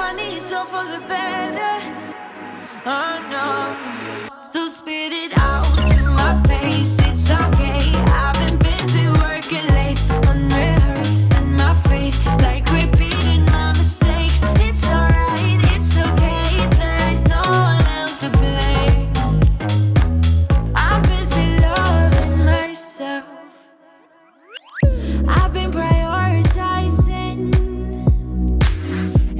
honey, it's all for the better. Oh no, so spit it out to my face. It's okay, I've been busy working late, unrehearsing my fate, like repeating my mistakes. It's alright, it's okay, there is no one else to blame. I'm busy loving myself. I've been prioritizing,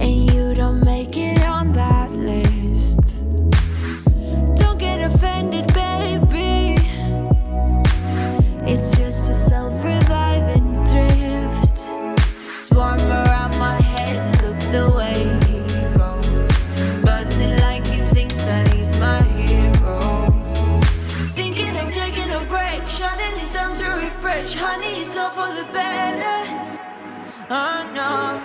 and you don't make it on that list. Don't get offended, baby. It's just a self-reviving thrift. Swarm around my head, look the way he goes, buzzing like he thinks that he's my hero. Thinking of taking a break, shutting it down to refresh. Honey, it's all for the better. Oh no,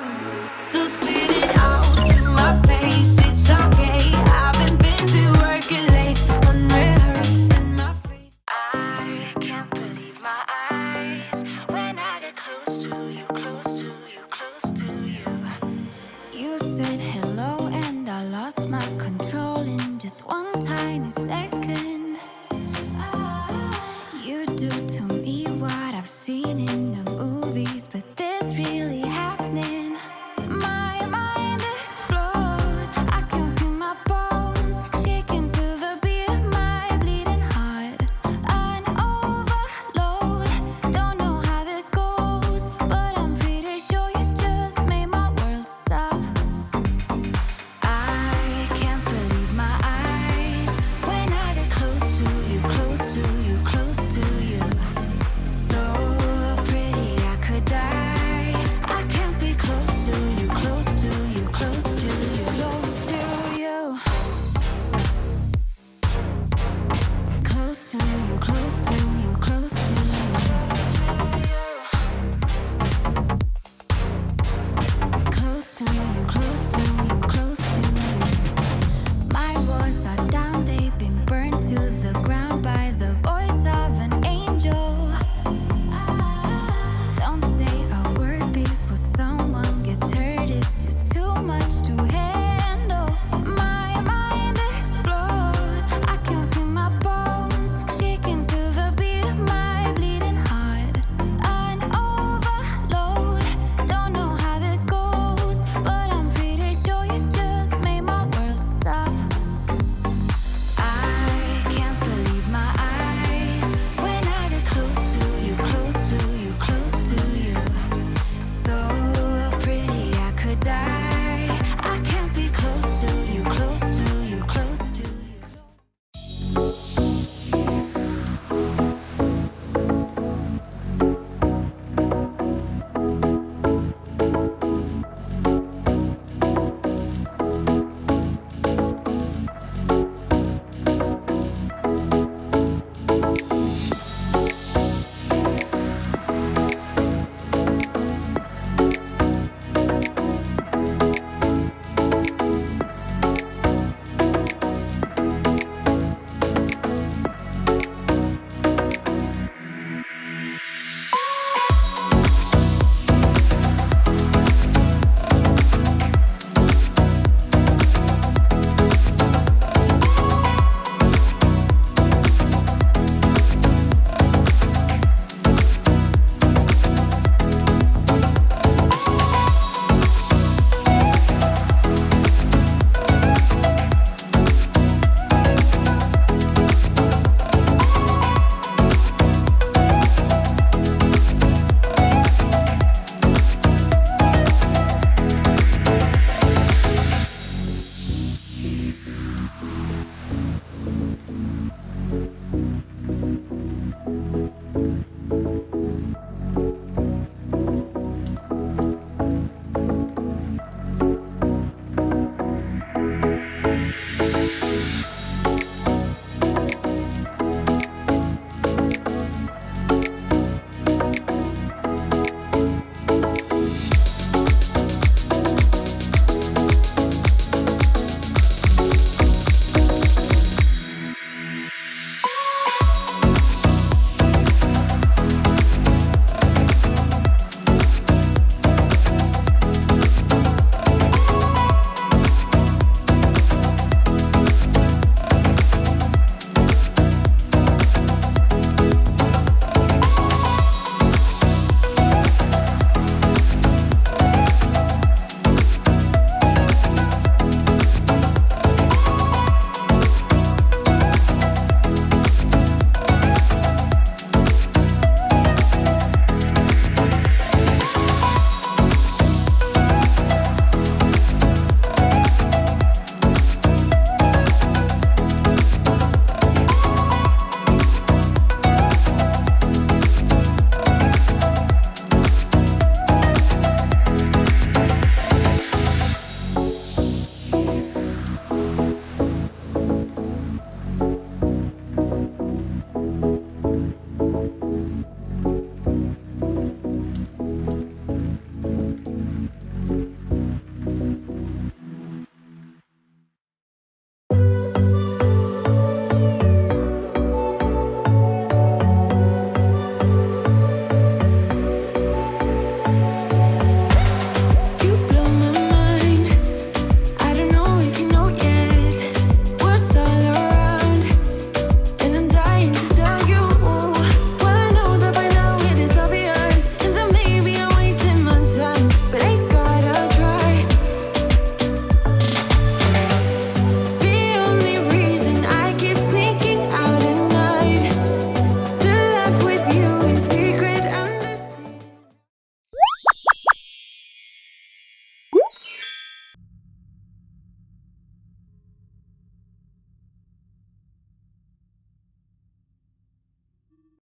so spit it out to my face. It's okay, I've been busy working late, unrehearsing my fate. I can't believe my eyes when I get close to you, close to you, close to you. You said hello and I lost my control in just one tiny second. You do to me what I've seen